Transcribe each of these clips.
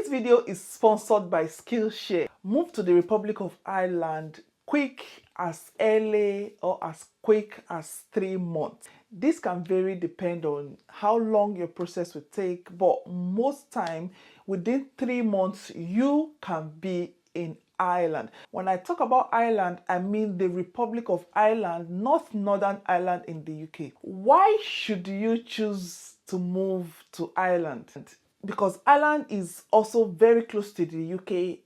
This video is sponsored by Skillshare. Move to the Republic of Ireland quick as early or as quick as 3 months. This can vary depend on how long your process will take, but most time within 3 months you can be in Ireland. When I talk about Ireland, I mean the Republic of Ireland, not Northern Ireland in the UK. Why should you choose to move to Ireland? Because Ireland is also very close to the UK.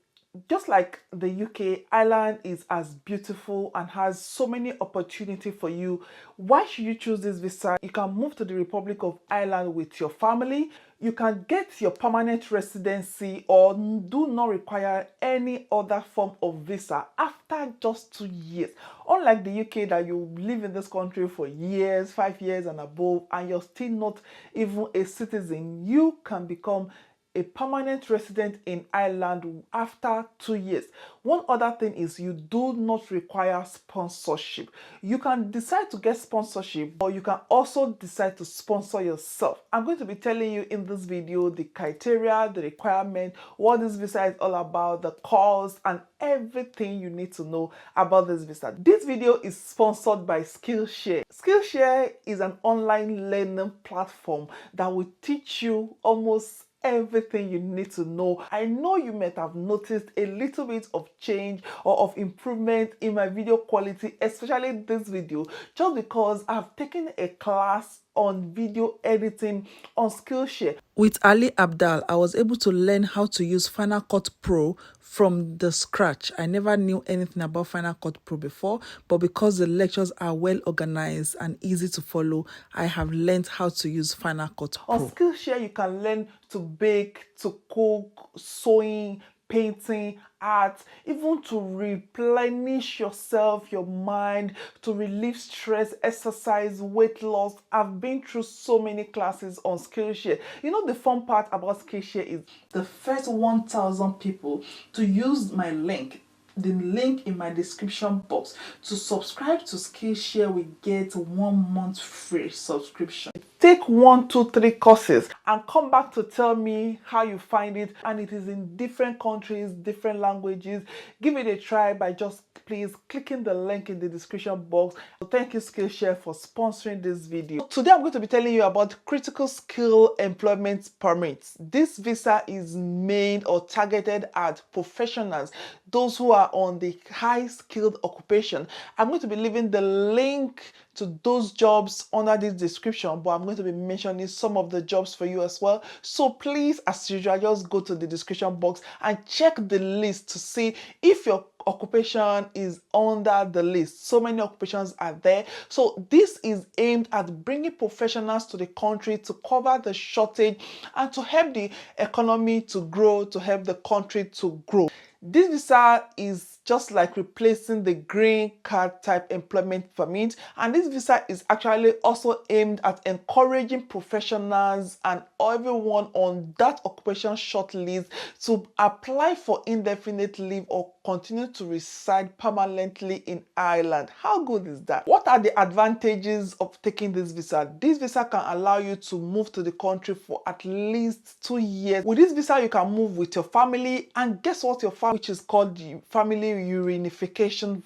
Just like the UK, Ireland is as beautiful and has so many opportunities for you. Why should you choose this visa? You can move to the Republic of Ireland with your family. You can get your permanent residency or do not require any other form of visa after just 2 years. Unlike the UK that you live in this country for years, 5 years and above, and you're still not even a citizen, you can become a permanent resident in Ireland after 2 years. One other thing is you do not require sponsorship. You can decide to get sponsorship, or you can also decide to sponsor yourself. I'm going to be telling you in this video the criteria, the requirement, what this visa is all about, the cost, and everything you need to know about this visa. This video is sponsored by Skillshare. Skillshare is an online learning platform that will teach you almost everything you need to know. I know you might have noticed a little bit of change or of improvement in my video quality, especially this video, just because I've taken a class on video editing on Skillshare. With Ali Abdal, I was able to learn how to use Final Cut Pro from the scratch. I never knew anything about Final Cut Pro before, but because the lectures are well organized and easy to follow, I have learned how to use Final Cut Pro. On Skillshare, you can learn to bake, to cook, sewing, painting, art, even to replenish yourself, your mind, to relieve stress, exercise, weight loss. I've been through so many classes on Skillshare. You know, the fun part about Skillshare is the first 1,000 people to use my link, the link in my description box, to subscribe to Skillshare, we get 1 month free subscription. Take 1, 2, 3 courses and come back to tell me how you find it. And it is in different countries, different languages. Give it a try by just please clicking the link in the description box. So thank you Skillshare for sponsoring this video. Today I'm going to be telling you about critical skill employment permits. This visa is made or targeted at professionals, those who are on the high skilled occupation. I'm going to be leaving the link to those jobs under this description, but I'm going to be mentioning some of the jobs for you as well. So please, as usual, just go to the description box and check the list to see if your occupation is under the list. So many occupations are there. So this is aimed at bringing professionals to the country to cover the shortage and to help the economy to grow, to help the country to grow. This visa is just like replacing the green card type employment permit, and this visa is actually also aimed at encouraging professionals and everyone on that occupation short list to apply for indefinite leave or continue to reside permanently in Ireland. How good is that? What are the advantages of taking this visa? This visa can allow you to move to the country for at least 2 years. With this visa, you can move with your family, and guess what? Your family, which is called the family reunification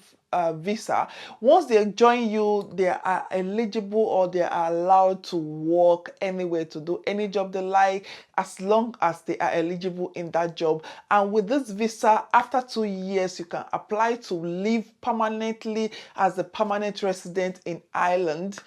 visa. Once they join you, they are eligible or they are allowed to work anywhere, to do any job they like, as long as they are eligible in that job. And with this visa, after 2 years, you can apply to live permanently as a permanent resident in Ireland.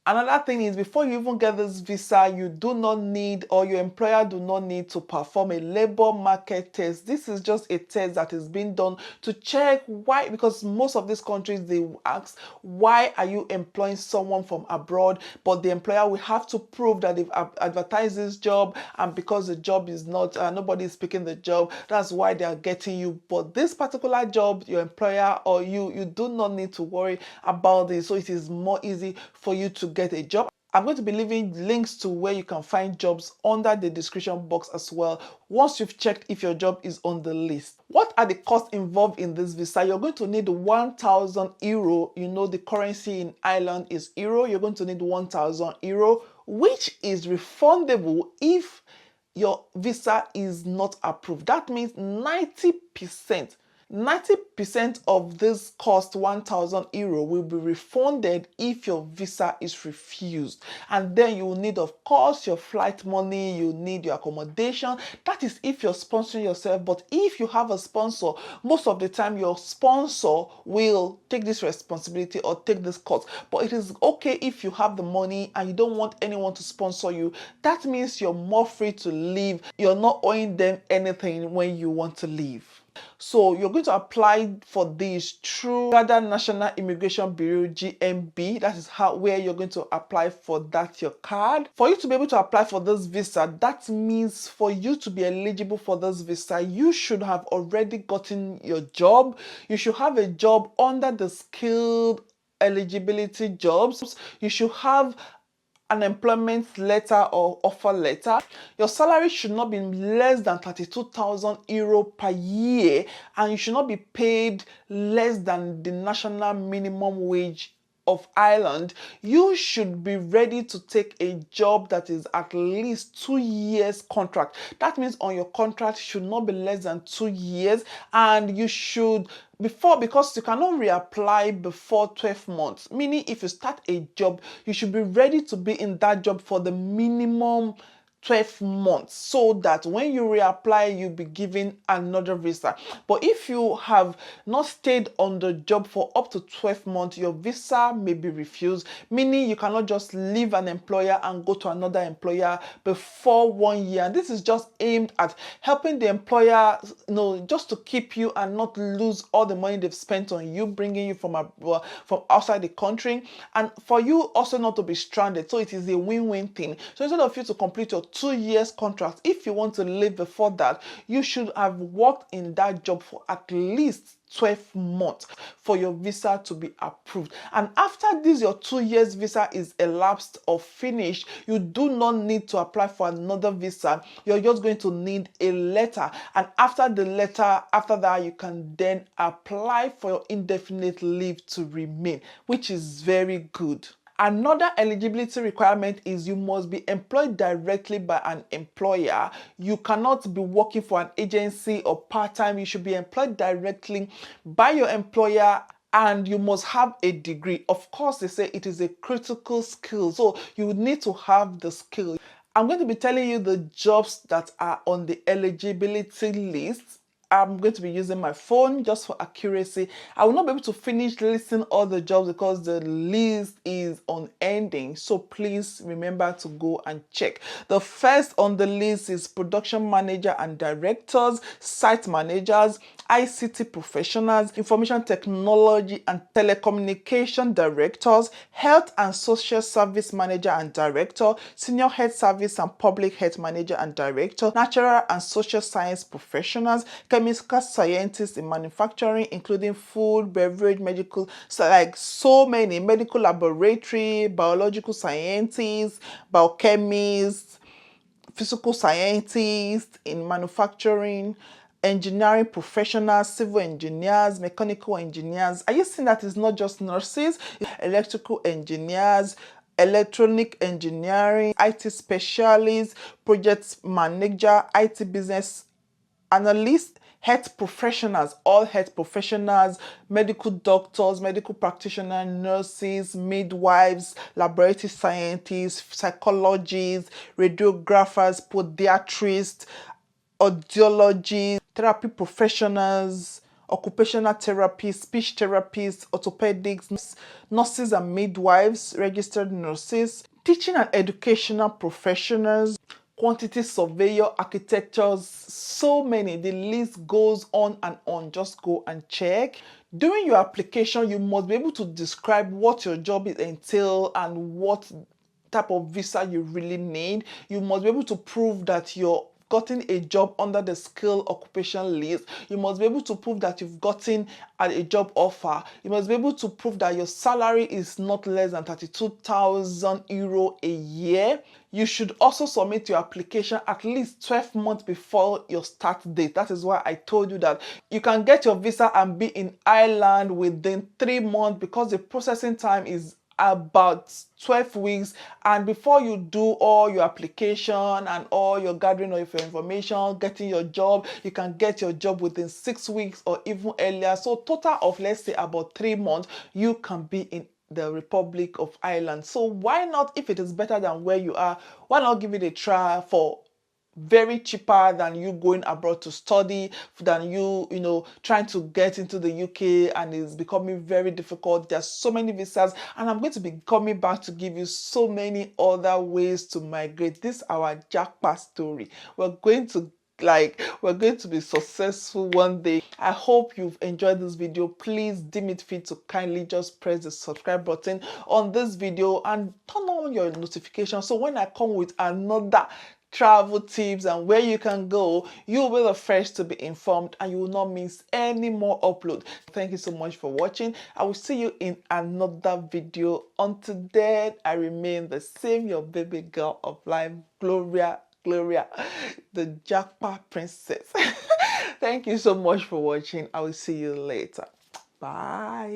Another thing is, before you even get this visa, you do not need, or your employer do not need, to perform a labor market test. This is just a test that is being done to check why, because most of these countries, they ask, why are you employing someone from abroad? But the employer will have to prove that they've advertised this job, and because the job is not, nobody is picking the job, that's why they are getting you. But this particular job, your employer or you do not need to worry about this. So it is more easy for you to get a job. I'm going to be leaving links to where you can find jobs under the description box as well, once you've checked if your job is on the list. What are the costs involved in this visa? You're going to need 1,000 euro. You know, the currency in Ireland is euro. You're going to need 1,000 euro, which is refundable if your visa is not approved. That means 90% of this cost, €1,000, will be refunded if your visa is refused. And then you will need, of course, your flight money, you need your accommodation. That is if you're sponsoring yourself. But if you have a sponsor, most of the time your sponsor will take this responsibility or take this cost. But it is okay if you have the money and you don't want anyone to sponsor you. That means you're more free to leave. You're not owing them anything when you want to leave. So you're going to apply for this through Uganda National Immigration Bureau, GMB. That is where you're going to apply for your card. For you to be able to apply for this visa, that means for you to be eligible for this visa, you should have already gotten your job. You should have a job under the skilled eligibility jobs. You should have an employment letter or offer letter. Your salary should not be less than €32,000 per year, and you should not be paid less than the national minimum wage of Ireland. You should be ready to take a job that is at least 2 years contract. That means on your contract should not be less than 2 years, and you should because you cannot reapply before 12 months. Meaning if you start a job, you should be ready to be in that job for the minimum 12 months, so that when you reapply, you'll be given another visa. But if you have not stayed on the job for up to 12 months, your visa may be refused, meaning you cannot just leave an employer and go to another employer before 1 year. And this is just aimed at helping the employer, just to keep you and not lose all the money they've spent on you, bringing you from outside the country, and for you also not to be stranded. So it is a win-win thing. So instead of you to complete your 2 years contract, if you want to leave before that, you should have worked in that job for at least 12 months for your visa to be approved. And after this, your 2 years visa is elapsed or finished, you do not need to apply for another visa. You're just going to need a letter, and after that, you can then apply for your indefinite leave to remain, which is very good. Another eligibility requirement is you must be employed directly by an employer. You cannot be working for an agency or part-time. You should be employed directly by your employer, and you must have a degree. Of course, they say it is a critical skill, so you need to have the skill. I'm going to be telling you the jobs that are on the eligibility list. I'm going to be using my phone just for accuracy. I will not be able to finish listing all the jobs because the list is unending. So please remember to go and check. The first on the list is production manager and directors, site managers, ICT professionals, information technology and telecommunication directors, health and social service manager and director, senior health service and public health manager and director, natural and social science professionals, chemical scientists in manufacturing, including food, beverage, medical, so many, medical laboratory, biological scientists, biochemists, physical scientists in manufacturing, engineering professionals, civil engineers, mechanical engineers. Are you seeing that it's not just nurses? Electrical engineers, electronic engineering, IT specialists, project manager, IT business analyst, health professionals, all health professionals, medical doctors, medical practitioners, nurses, midwives, laboratory scientists, psychologists, radiographers, podiatrists, audiologists, therapy professionals, occupational therapists, speech therapists, orthopedics, nurses and midwives, registered nurses, teaching and educational professionals, quantity surveyor, architectures, so many. The list goes on and on. Just go and check. During your application, you must be able to describe what your job entails and what type of visa you really need. You must be able to prove that you're gotten a job under the skill occupation list. You must be able to prove that you've gotten a job offer. You must be able to prove that your salary is not less than €32,000 a year. You should also submit your application at least 12 months before your start date. That is why I told you that you can get your visa and be in Ireland within 3 months, because the processing time is about 12 weeks, and before you do all your application and all your gathering of your information, getting your job, you can get your job within 6 weeks or even earlier. So total of, let's say, about 3 months, you can be in the Republic of Ireland. So why not, if it is better than where you are, why not give it a try for very cheaper than you going abroad to study, than you trying to get into the UK, and it's becoming very difficult. There's so many visas, and I'm going to be coming back to give you so many other ways to migrate. This is our jackpot story. We're going to be successful one day. I hope you've enjoyed this video. Please deem it fit to kindly just press the subscribe button on this video and turn on your notifications, so when I come with another travel tips and where you can go, you'll be the first to be informed and you will not miss any more upload. Thank you so much for watching. I will see you in another video. Until then, I remain the same, your baby girl of life, Gloria, the jackpot princess. Thank you so much for watching. I will see you later. Bye.